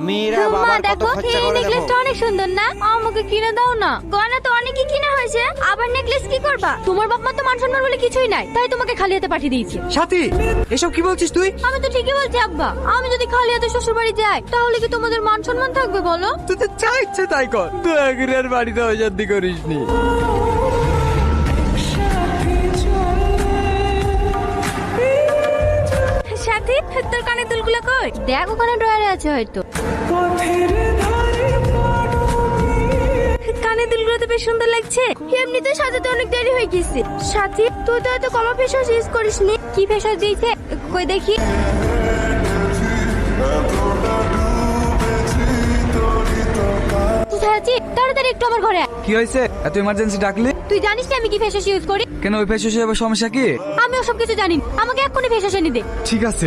মেয়েরা মা বাবার কত দেখো খরচা এই করে দেখো। নেকলেসটা অনেক সুন্দর না, আমাকে কিনে দাও না। গয়না তো অনেকই কিনা হয়েছে, আবার নেকলেস কি করবা? তোমার বাপ মা তো মান সম্মান বলে কিছুই নাই, তাই তোমাকে খালি হাতে পাঠিয়ে দিয়েছে। সাথী, এসব কি বলছিস তুই? আমি তো ঠিকই বলছি আব্বা, আমি যদি খালি হাতে শ্বশুর বাড়ি যাই তাহলে কি তোমাদের মান সম্মান থাকবে বলো? তোদের যা ইচ্ছে তাই কর, দয়া করে আর বাড়িতে অশান্তি করিস নি। সাথী, তোর কানের দুলগুলো কই? দেখ ওখানে ড্রয়ারে আছে হয়তো। কানের দুলগুলো তো বেশ সুন্দর লাগছে। এমনিতে সাজাতে অনেক দেরি হয়ে গেছে। সাথী, তুই তো হয়তো কমা ফেস ওয়াশ ইউজ করিসনি। কি ফেস ওয়াশ দিয়েছে কই দেখি। সাথী, তাড়াতাড়ি একটু আমার ঘরে আয়। কি হয়েছে? এত ইমার্জেন্সি ডাকলি? তুই জানিস না আমি কি ফেস ওয়াশ ইউজ করি? কেন, ওই ফেস ওয়াশে আবার সমস্যা কি? আমি ওসব কিছু জানি না, আমাকে এক্ষুনি ফেস ওয়াশ এনে দে। ঠিক আছে।